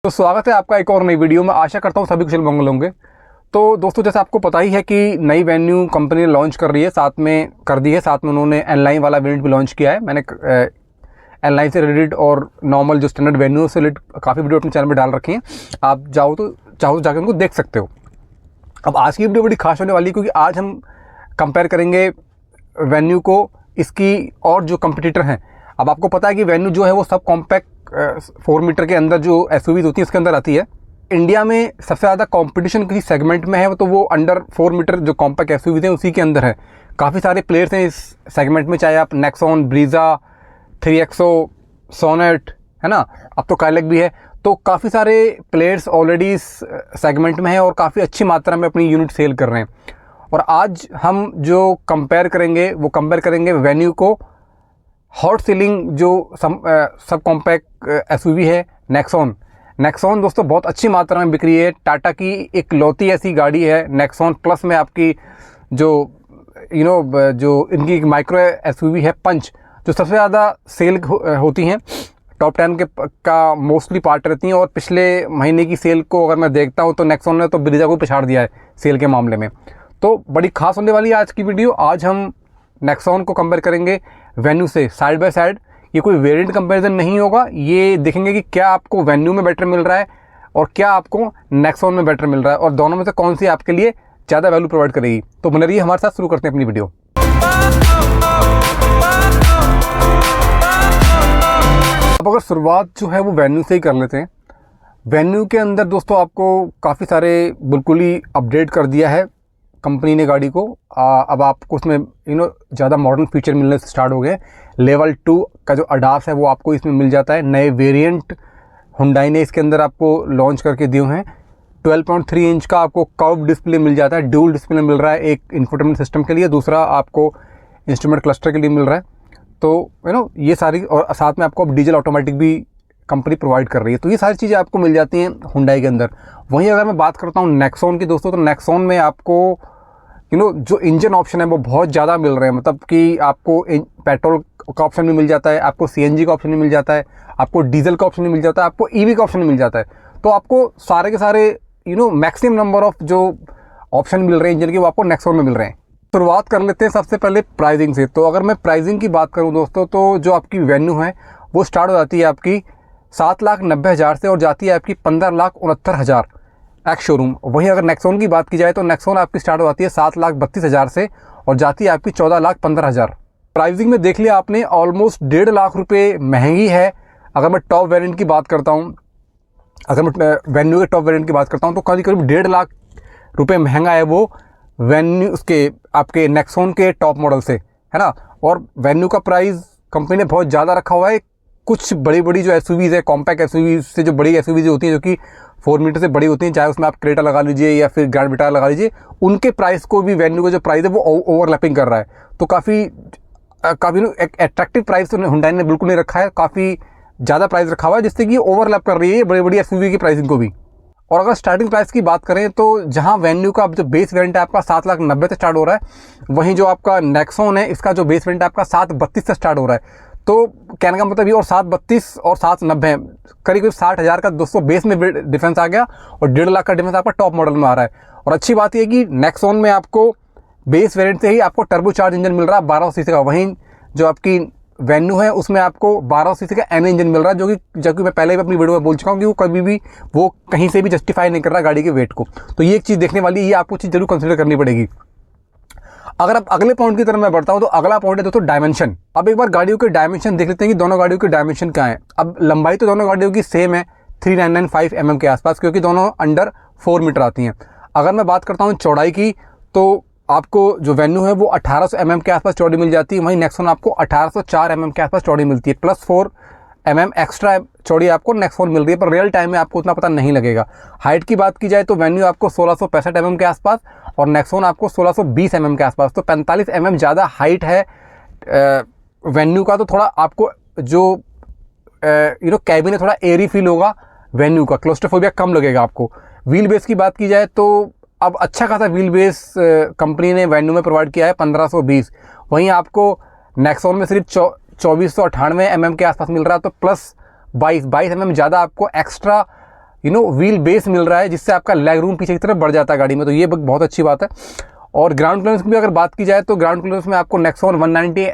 तो स्वागत है आपका एक और नई वीडियो में। आशा करता हूँ सभी कुशल मंगल होंगे। तो दोस्तों, जैसे आपको पता ही है कि नई वेन्यू कंपनी ने लॉन्च कर रही है, साथ में उन्होंने एनलाइन वाला वेरिएंट भी लॉन्च किया है। मैंने एनलाइन से रिलेटेड और नॉर्मल जो स्टैंडर्ड वेन्यू से रिलेटेड काफ़ी वीडियो अपने चैनल में डाल रखी हैं। आप चाहो तो जाकर उनको देख सकते हो। अब आज की वीडियो बड़ी खास होने वाली है, क्योंकि आज हम कंपेयर करेंगे वेन्यू को इसकी और जो कंपटीटर हैं। अब आपको पता है कि वेन्यू जो है वो सब कॉम्पैक्ट 4 मीटर के अंदर जो एसयूवीज होती है इसके अंदर आती है। इंडिया में सबसे ज़्यादा कंपटीशन किसी सेगमेंट में है तो वो अंडर 4 मीटर जो कॉम्पैक्ट एसयूवीज हैं उसी के अंदर है। काफ़ी सारे प्लेयर्स हैं इस सेगमेंट में, चाहे आप नेक्सॉन, ब्रीजा, 3XO, सोनेट, है ना, अब तो काइलैक भी है। तो काफ़ी सारे प्लेयर्स ऑलरेडी इस सेगमेंट में हैं और काफ़ी अच्छी मात्रा में अपनी यूनिट सेल कर रहे हैं। और आज हम जो कंपेयर करेंगे वेन्यू को हॉट सेलिंग जो सब कॉम्पैक्ट एसयूवी है नेक्सॉन दोस्तों बहुत अच्छी मात्रा में बिक रही है। टाटा की एक लौती ऐसी गाड़ी है नेक्सॉन प्लस में आपकी जो जो इनकी माइक्रो एसयूवी है पंच, जो सबसे ज़्यादा सेल होती हैं, टॉप 10 का मोस्टली पार्ट रहती हैं। और पिछले महीने की सेल को अगर मैं देखता हूं तो नेक्सॉन ने तो ब्रीजा को पछाड़ दिया है सेल के मामले में। तो बड़ी खास होने वाली है आज की वीडियो। आज हम नेक्सॉन को कंपेयर करेंगे वेन्यू से साइड बाय साइड। ये कोई वेरिएंट कंपैरिजन नहीं होगा, ये देखेंगे कि क्या आपको वेन्यू में बेटर मिल रहा है और क्या आपको नेक्सॉन में बेटर मिल रहा है, और दोनों में से कौन सी आपके लिए ज़्यादा वैल्यू प्रोवाइड करेगी। तो बने रहिए हमारे साथ, शुरू करते हैं अपनी वीडियो। अब अगर शुरुआत जो है वो वेन्यू से ही कर लेते हैं। वेन्यू के अंदर दोस्तों आपको काफ़ी सारे बिल्कुल ही अपडेट कर दिया है कंपनी ने गाड़ी को। अब आपको उसमें ज़्यादा मॉडर्न फीचर मिलने से स्टार्ट हो गए। लेवल 2 का जो अडास है वो आपको इसमें मिल जाता है। नए वेरिएंट हुंडई ने इसके अंदर आपको लॉन्च करके दिए हैं। 12.3 इंच का आपको कर्व डिस्प्ले मिल जाता है। ड्यूल डिस्प्ले मिल रहा है, एक इंफोटेनमेंट सिस्टम के लिए, दूसरा आपको इंस्ट्रूमेंट क्लस्टर के लिए मिल रहा है। तो ये सारी, और साथ में आपको अब डीजल ऑटोमेटिक भी कंपनी प्रोवाइड कर रही है। तो ये सारी चीज़ें आपको मिल जाती हैं हुंडई के अंदर। वहीं अगर मैं बात करता हूँ नेक्सॉन की दोस्तों, तो नेक्सॉन में आपको जो इंजन ऑप्शन है वो बहुत ज़्यादा मिल रहे हैं। मतलब कि आपको पेट्रोल का ऑप्शन भी मिल जाता है, आपको सीएनजी का ऑप्शन भी मिल जाता है, आपको डीजल का ऑप्शन भी मिल जाता है, आपको ईवी का ऑप्शन भी मिल जाता है। तो आपको सारे के सारे मैक्सिमम नंबर ऑफ जो ऑप्शन मिल रहे हैं इंजन के, वो आपको नेक्सॉन में मिल रहे हैं। शुरुआत कर लेते हैं सबसे पहले प्राइसिंग से। तो अगर मैं प्राइसिंग की बात करूँ दोस्तों, तो जो आपकी वेन्यू है वो स्टार्ट हो जाती है आपकी 7,90,000 से और जाती है आपकी 15,69,000 एक्स शोरूम। वहीं अगर नेक्सॉन की बात की जाए तो नेक्सॉन आपकी स्टार्ट हो जाती है 7,32,000 से और जाती है आपकी 14,15,000। प्राइसिंग में देख लिया आपने, ऑलमोस्ट 1.5 लाख रुपये महंगी है। अगर मैं टॉप वेरिएंट की बात करता हूँ, अगर मैं वेन्यू के टॉप वेरिएंट की बात करता हूँ, तो करीब 1.5 लाख रुपये महंगा है वो वेन्यू उसके आपके नेक्सॉन के टॉप मॉडल से, है ना। और वेन्यू का प्राइस कंपनी ने बहुत ज़्यादा रखा हुआ है। कुछ बड़ी जो एसयूवीज़ है, कॉम्पैक्ट एसयूवीज़ से जो बड़ी एसयूवीज़ होती हैं, जो कि 4 मीटर से बड़ी होती हैं, चाहे उसमें आप क्रेटा लगा लीजिए या फिर ग्रैंड विटारा लगा लीजिए, उनके प्राइस को भी वेन्यू का जो प्राइस है वो ओवरलैपिंग कर रहा है। तो काफ़ी अट्रैक्टिव प्राइस तो हुंडई ने बिल्कुल नहीं रखा है, काफ़ी ज़्यादा प्राइस रखा हुआ है, जिससे कि ओवरलैप कर रही है बड़ी एसयूवी की प्राइसिंग को भी। और अगर स्टार्टिंग प्राइस की बात करें तो जहां वेन्यू का जो बेस वेरिएंट है आपका 7,90,000 से स्टार्ट हो रहा है, वहीं जो आपका नेक्सॉन है इसका जो बेस वेरिएंट है आपका 7,32,000 से स्टार्ट हो रहा है। तो कहने का मतलब ये, और 7,32,000 और 7,90,000 करीब 60,000 का दोस्तों बेस में डिफरेंस आ गया और 1.5 लाख का डिफरेंस आपका टॉप मॉडल में आ रहा है। और अच्छी बात यह कि नेक्सॉन में आपको बेस वेरिएंट से ही आपको टर्बो चार्ज इंजन मिल रहा है 1200 सीसी का। वहीं जो आपकी वेन्यू है उसमें आपको 1200 सीसी का एन इंजन मिल रहा है, जो कि मैं पहले भी अपनी वीडियो में बोल चुका हूँ कि वो कभी भी वो कहीं से भी जस्टिफाई नहीं कर रहा गाड़ी के वेट को। तो ये एक चीज़ देखने वाली है, ये आपको चीज़ जरूर कंसिडर करनी पड़ेगी। अगर आप अगले पॉइंट की तरफ मैं बढ़ता हूं, तो अगला पॉइंट है दोस्तों डायमेंशन। अब एक बार गाड़ियों के डायमेंशन देख लेते हैं कि दोनों गाड़ियों के डायमेंशन क्या है। अब लंबाई तो दोनों गाड़ियों की सेम है, 3995 mm के आसपास, क्योंकि दोनों अंडर 4 मीटर आती हैं। अगर मैं बात करता हूं चौड़ाई की, तो आपको जो वेन्यू है वो 1800 mm के आसपास चौड़ी मिल जाती है। वहीं नेक्सॉन आपको 1804 mm के आसपास चौड़ी मिलती है, प्लस 4 mm एक्स्ट्रा चौड़ी आपको नेक्सॉन मिल रही है, पर रियल टाइम में आपको उतना पता नहीं लगेगा। हाइट की बात की जाए तो वेन्यू आपको 1665 mm के आसपास और नेक्सॉन आपको 1620 mm के आसपास। तो 45 mm ज़्यादा हाइट है वेन्यू का। तो थोड़ा आपको जो कैबिन है थोड़ा एयरी फील होगा, वेन्यू का क्लोस्ट्रोफोबिया कम लगेगा आपको। व्हील बेस की बात की जाए तो अब अच्छा खासा व्हील बेस कंपनी ने वेन्यू में प्रोवाइड किया है 1520। वहीं आपको नेक्सॉन में सिर्फ 2498 mm के आसपास मिल रहा है, तो प्लस 22 mm ज़्यादा आपको एक्स्ट्रा व्हील बेस मिल रहा है, जिससे आपका लेग रूम पीछे की तरफ बढ़ जाता है गाड़ी में, तो ये बहुत अच्छी बात है। और ग्राउंड क्लियरेंस की भी अगर बात की जाए तो ग्राउंड क्लियरेंस में आपको नेक्सॉन 190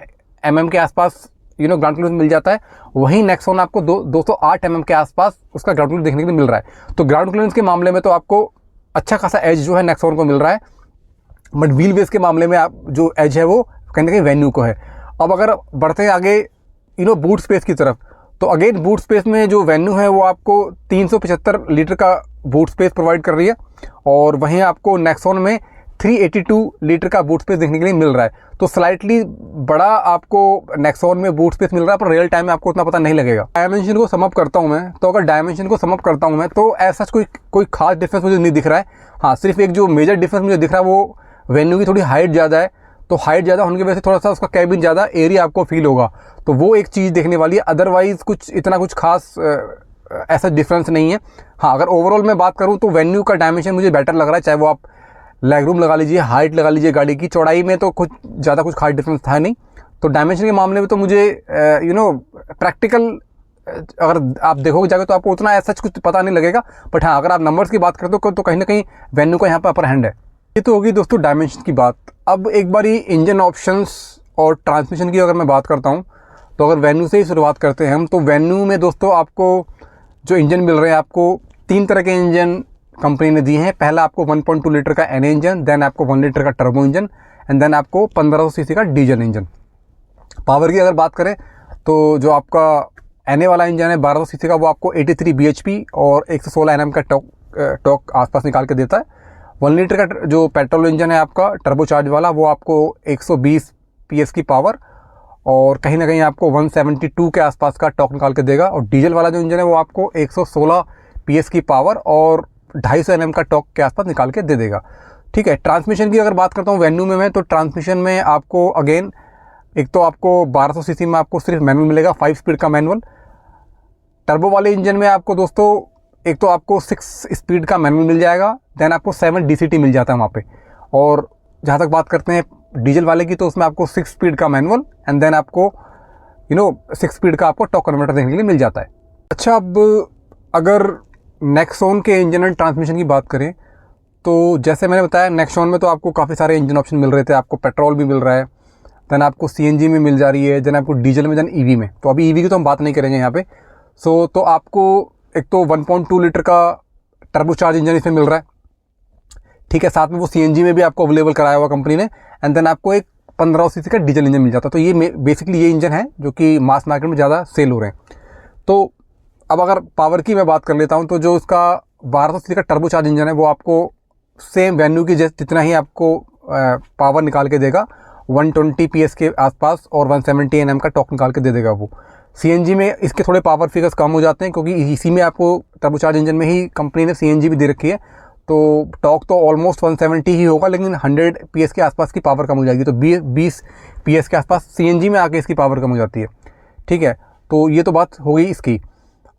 mm के आसपास ग्राउंड क्लियरेंस मिल जाता है। वहीं नेक्सॉन आपको 208 mm के आसपास उसका ग्राउंड क्लियरेंस देखने को मिल रहा है। तो ग्राउंड क्लियरेंस के मामले में तो आपको अच्छा खासा एज जो है नेक्सॉन को मिल रहा है, बट व्हील बेस के मामले में आप जो एज है वो कहीं ना कहीं वेन्यू को है। अब अगर बढ़ते हैं आगे बूट स्पेस की तरफ, तो अगेन बूट स्पेस में जो वेन्यू है वो आपको 375 लीटर का बूट स्पेस प्रोवाइड कर रही है, और वहीं आपको नेक्सॉन में 382 लीटर का बूट स्पेस देखने के लिए मिल रहा है। तो स्लाइटली बड़ा आपको नेक्सॉन में बूट स्पेस मिल रहा है, पर रियल टाइम में आपको उतना पता नहीं लगेगा। डायमेंशन को समअप करता हूं मैं, तो अगर डायमेंशन को समअप करता हूं मैं, तो ऐसा कोई खास डिफरेंस मुझे नहीं दिख रहा है। हाँ, सिर्फ एक जो मेजर डिफरेंस मुझे दिख रहा है वो वेन्यू की थोड़ी हाइट ज़्यादा है, तो हाइट ज़्यादा होने की वजह से थोड़ा सा उसका कैबिन ज़्यादा एरिया आपको फील होगा, तो वो एक चीज़ देखने वाली है। अदरवाइज़ इतना कुछ खास ऐसा डिफरेंस नहीं है। हाँ, अगर ओवरऑल मैं बात करूँ तो वेन्यू का डायमेंशन मुझे बेटर लग रहा है, चाहे वो आप लेग रूम लगा लीजिए, हाइट लगा लीजिए, गाड़ी की चौड़ाई में तो कुछ ज़्यादा कुछ खास डिफरेंस था नहीं। तो डायमेंशन के मामले में तो मुझे प्रैक्टिकल अगर आप देखोगे जाके तो आपको उतना ऐसा कुछ पता नहीं लगेगा, बट हाँ, अगर आप नंबर्स की बात करते हो तो कहीं ना कहीं वेन्यू का यहाँ पर अपर हैंड है। ये तो होगी दोस्तों डायमेंशन की बात। अब एक बारी इंजन ऑप्शंस और ट्रांसमिशन की अगर मैं बात करता हूँ, तो अगर वेन्यू से ही शुरुआत करते हैं हम, तो वेन्यू में दोस्तों आपको जो इंजन मिल रहे हैं, आपको 3 तरह के इंजन कंपनी ने दिए हैं। पहला आपको 1.2 लीटर का एन इंजन, देन आपको 1 लीटर का टर्बो इंजन, एंड देन आपको 1500 सीसी का डीजल इंजन। पावर की अगर बात करें तो जो आपका एन वाला इंजन है 1200 सीसी का, वो आपको 83 bhp और 116 Nm का टॉर्क आसपास निकाल के देता है। 1 लीटर का जो पेट्रोल इंजन है आपका टर्बो चार्ज वाला, वो आपको 120 PS की पावर और कहीं ना कहीं आपको 172 के आसपास का टॉर्क निकाल के देगा। और डीजल वाला जो इंजन है वो आपको 116 PS की पावर और 250 Nm का टॉर्क के आसपास निकाल के दे देगा। ठीक है, ट्रांसमिशन की अगर बात करता हूँ वेन्यू में मैं, तो ट्रांसमिशन में आपको अगेन एक तो आपको 1200 सीसी में आपको सिर्फ मैनुअल मिलेगा, 5 स्पीड का मैनुअल। टर्बो वाले इंजन में आपको दोस्तों एक तो आपको 6 स्पीड का मैनुअल मिल जाएगा, देन आपको 7 DCT मिल जाता है वहाँ पे। और जहाँ तक बात करते हैं डीजल वाले की, तो उसमें आपको 6 स्पीड का मैनुअल एंड देन आपको 6 स्पीड का आपको टॉर्क कन्वर्टर देखने के लिए मिल जाता है। अच्छा, अब अगर नेक्सॉन के इंजन एंड ट्रांसमिशन की बात करें, तो जैसे मैंने बताया नेक्सॉन में तो आपको काफ़ी सारे इंजन ऑप्शन मिल रहे थे। आपको पेट्रोल भी मिल रहा है, देन आपको CNG में मिल जा रही है, देन आपको डीजल में, देन EV में। तो अभी EV की तो हम बात नहीं करेंगे यहाँ पे। तो आपको एक तो 1.2 लीटर का टर्बोचार्ज इंजन इसमें मिल रहा है, ठीक है, साथ में वो CNG में भी आपको अवेलेबल कराया हुआ कंपनी ने, एंड देन आपको एक 1500 सीसी का डीजल इंजन मिल जाता है। तो ये बेसिकली ये इंजन है जो कि मास मार्केट में ज़्यादा सेल हो रहे हैं। तो अब अगर पावर की मैं बात कर लेता हूँ, तो जो उसका 1200 सीसी का टर्बोचार्ज इंजन है वो आपको सेम वेन्यू की जितना ही आपको पावर निकाल के देगा, 120 PS के आसपास और 170 Nm का टॉर्क निकाल के दे देगा वो। CNG में इसके थोड़े पावर फिगर्स कम हो जाते हैं, क्योंकि इसी में आपको टर्बोचार्ज इंजन में ही कंपनी ने CNG भी दे रखी है, तो टॉर्क तो ऑलमोस्ट 170 ही होगा, लेकिन 100 PS के आसपास की पावर कम हो जाएगी। तो 20 PS के आसपास CNG में आके इसकी पावर कम हो जाती है। ठीक है, तो ये तो बात हो गई इसकी।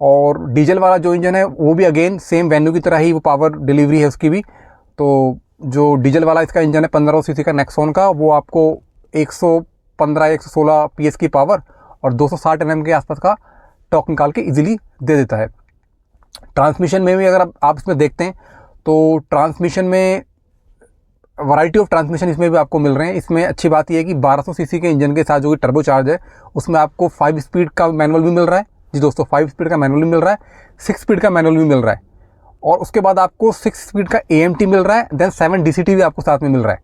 और डीजल वाला जो इंजन है वो भी अगेन सेम वेन्यू की तरह ही वो पावर डिलीवरी है उसकी भी। तो जो डीजल वाला इसका इंजन है 1500 सीसी का नेक्सॉन का, वो आपको 115-116 PS की पावर और 260 Nm के आसपास का टॉर्क निकाल के इजीली दे देता है। ट्रांसमिशन में भी अगर आप इसमें देखते हैं, तो ट्रांसमिशन में वैरायटी ऑफ ट्रांसमिशन इसमें भी आपको मिल रहे हैं। इसमें अच्छी बात यह है कि 1200 सीसी के इंजन के साथ जो कि टर्बो चार्ज है, उसमें आपको 5 स्पीड का मैनुअल भी मिल रहा है। जी दोस्तों, 5 स्पीड का मैनुअल भी मिल रहा है, 6 स्पीड का मैनुअल भी मिल रहा है, और उसके बाद आपको 6 स्पीड का AMT मिल रहा है, देन 7 DCT भी आपको साथ में मिल रहा है।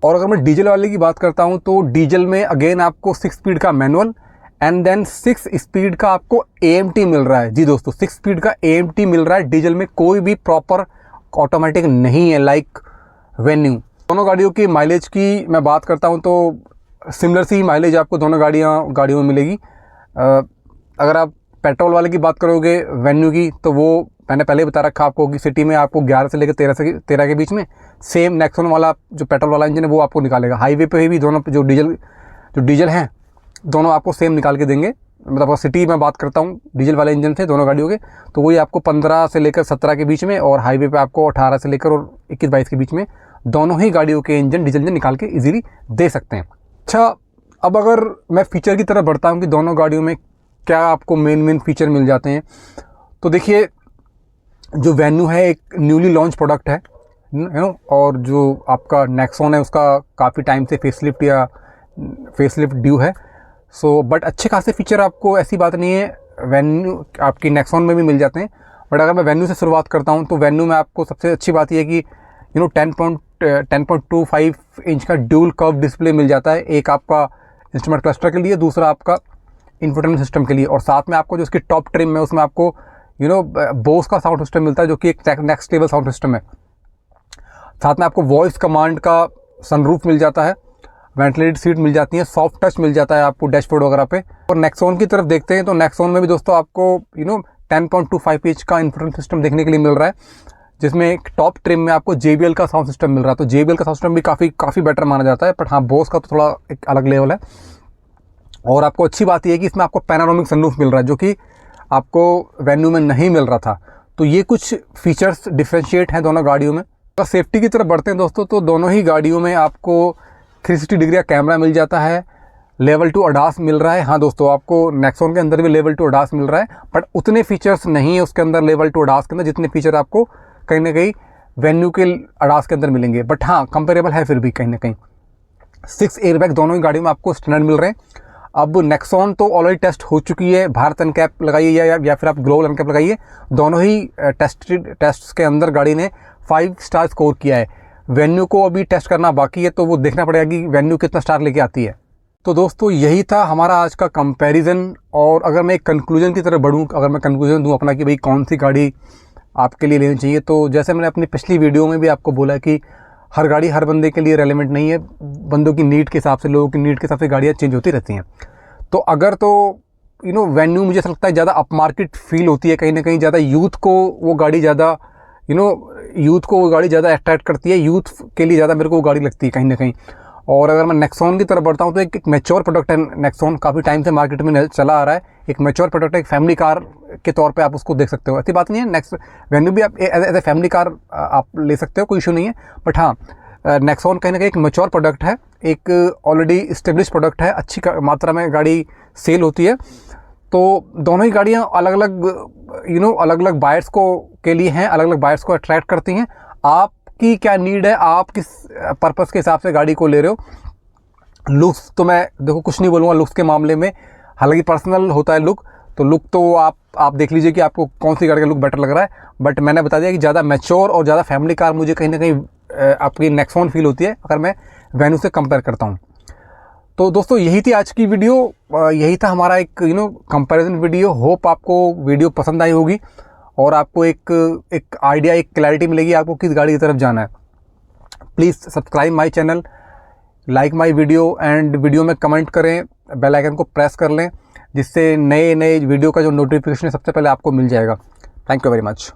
और अगर मैं डीजल वाले की बात करता हूँ, तो डीजल में अगेन आपको 6 स्पीड का मैनुअल एंड देन 6 स्पीड का आपको AMT मिल रहा है। जी दोस्तों, 6 स्पीड का AMT मिल रहा है डीजल में, कोई भी प्रॉपर ऑटोमेटिक नहीं है लाइक वेन्यू। दोनों गाड़ियों की माइलेज की मैं बात करता हूं, तो सिमिलर सी माइलेज आपको दोनों गाड़ियों में मिलेगी। अगर आप पेट्रोल वाले की बात करोगे वेन्यू की, तो वो मैंने पहले ही बता रखा आपको कि सिटी में आपको 11 से लेकर 13 के बीच में सेम नेक्सॉन वाला जो पेट्रोल वाला इंजन है वो आपको निकालेगा। हाईवे पे भी दोनों जो डीजल हैं दोनों आपको सेम निकाल के देंगे। मतलब सिटी में बात करता हूँ डीजल वाले इंजन थे दोनों गाड़ियों के, तो वही आपको 15 से लेकर 17 के बीच में, और हाईवे पे आपको 18 से लेकर और 21-22 के बीच में दोनों ही गाड़ियों के इंजन डीजल इंजन निकाल के इजीली दे सकते हैं। अच्छा, अब अगर मैं फीचर की तरफ बढ़ता हूँ कि दोनों गाड़ियों में क्या आपको मेन फीचर मिल जाते हैं, तो देखिए जो वेन्यू है एक न्यूली लॉन्च प्रोडक्ट है, और जो आपका नेक्सॉन है उसका काफ़ी टाइम से फेसलिफ्ट ड्यू है। सो बट अच्छे खासे फीचर आपको, ऐसी बात नहीं है, वेन्यू आपकी नेक्सॉन में भी मिल जाते हैं। बट अगर मैं वेन्यू से शुरुआत करता हूँ तो वेन्यू में आपको सबसे अच्छी बात यह है कि 10.25 इंच का ड्यूल कर्व डिस्प्ले मिल जाता है, एक आपका इंस्ट्रूमेंट क्लस्टर के लिए, दूसरा आपका इंफोटेनमेंट सिस्टम के लिए। और साथ में आपको जो उसकी टॉप ट्रिम है उसमें आपको बोस का साउंड सिस्टम मिलता है, जो कि एक नेक्स्ट लेवल साउंड सिस्टम है। साथ में आपको वॉइस कमांड का सनरूफ मिल जाता है, वेंटिलेटेड सीट मिल जाती है, सॉफ्ट टच मिल जाता है आपको डैशबोर्ड वगैरह पे। और नेक्सॉन की तरफ देखते हैं तो नेक्सॉन में भी दोस्तों आपको 10.25 इंच का इंफोटेनमेंट सिस्टम देखने के लिए मिल रहा है, जिसमें एक टॉप ट्रिम में आपको JBL का साउंड सिस्टम मिल रहा है। तो JBL का साउंड सिस्टम भी काफ़ी बेटर माना जाता है, बट हाँ बोस का तो थोड़ा एक अलग लेवल है। और आपको अच्छी बात यह है कि इसमें आपको पैनोरामिक सनरूफ मिल रहा है, जो कि आपको वेन्यू में नहीं मिल रहा था। तो ये कुछ फीचर्स डिफ्रेंशिएट हैं दोनों गाड़ियों में। अगर सेफ्टी की तरफ बढ़ते हैं दोस्तों, तो दोनों ही गाड़ियों में आपको 360 डिग्री का कैमरा मिल जाता है, लेवल 2 ADAS मिल रहा है। हाँ दोस्तों, आपको नेक्सॉन के अंदर भी लेवल 2 ADAS मिल रहा है, बट उतने फीचर्स नहीं है उसके अंदर लेवल 2 ADAS के अंदर जितने फीचर आपको कहीं ना कहीं वेन्यू के ADAS के अंदर मिलेंगे। बट हाँ, कंपेरेबल है फिर भी कहीं ना कहीं। 6 एयरबैग दोनों ही गाड़ियों में आपको स्टैंडर्ड मिल रहे हैं। अब नेक्सॉन तो ऑलरेडी टेस्ट हो चुकी है, भारत एनकैप लगाइए या फिर आप ग्लोबल एनकैप लगाइए, दोनों ही टेस्ट के अंदर गाड़ी ने 5 स्टार स्कोर किया है। वेन्यू को अभी टेस्ट करना बाकी है, तो वो देखना पड़ेगा कि वेन्यू कितना स्टार लेके आती है। तो दोस्तों यही था हमारा आज का कंपैरिजन। और अगर मैं एक कंक्लूजन की तरफ बढ़ूँ, अगर मैं कंक्लूजन दूँ अपना कि भाई कौन सी गाड़ी आपके लिए लेनी चाहिए, तो जैसे मैंने अपनी पिछली वीडियो में भी आपको बोला कि हर गाड़ी हर बंदे के लिए रेलेवेंट नहीं है, बंदों की नीड के हिसाब से, लोगों की नीड के हिसाब से गाड़ियाँ चेंज होती रहती हैं। तो अगर तो वेन्यू मुझे ऐसा लगता है ज़्यादा अपमार्केट फील होती है, कहीं ना कहीं ज़्यादा यूथ को वो गाड़ी ज़्यादा ज़्यादा अट्रैक्ट करती है, यूथ के लिए ज़्यादा मेरे को वो गाड़ी लगती है कहीं ना कहीं। और अगर मैं नेक्सॉन की तरफ बढ़ता हूँ तो एक मैच्योर प्रोडक्ट है नेक्सॉन, काफ़ी टाइम से मार्केट में चला आ रहा है, एक मैच्योर प्रोडक्ट है, एक फैमिली कार के तौर पे आप उसको देख सकते हो। ऐसी बात नहीं है, वेन्यू भी आप एज ए फैमिली कार आप ले सकते हो, कोई इशू नहीं है। बट हाँ, नेक्सॉन कहीं ना कहीं एक मैच्योर प्रोडक्ट है, एक ऑलरेडी इस्टेब्लिश प्रोडक्ट है, अच्छी मात्रा में गाड़ी सेल होती है। तो दोनों ही गाड़ियाँ अलग अलग बायर्स के लिए हैं, अलग अलग बायर्स को अट्रैक्ट करती हैं। आपकी क्या नीड है, आप किस पर्पस के हिसाब से गाड़ी को ले रहे हो। लुक्स तो मैं देखो कुछ नहीं बोलूँगा लुक्स के मामले में, हालांकि पर्सनल होता है लुक, तो लुक तो आप देख लीजिए कि आपको कौन सी गाड़ी का लुक बेटर लग रहा है। बट मैंने बता दिया कि ज़्यादा मैच्योर और ज़्यादा फैमिली कार मुझे कहीं ना कहीं आपकी नेक्सॉन फील होती है अगर मैं वेन्यू से कंपेयर करता हूँ। तो दोस्तों यही थी आज की वीडियो, यही था हमारा एक कंपैरिजन वीडियो। होप आपको वीडियो पसंद आई होगी और आपको एक आइडिया, एक क्लैरिटी मिलेगी आपको किस गाड़ी की तरफ जाना है। Please subscribe my channel, like my video and video में कमेंट करें, बेल आइकन को प्रेस कर लें, जिससे नए वीडियो का जो नोटिफिकेशन है सबसे पहले आपको मिल जाएगा। Thank you very much.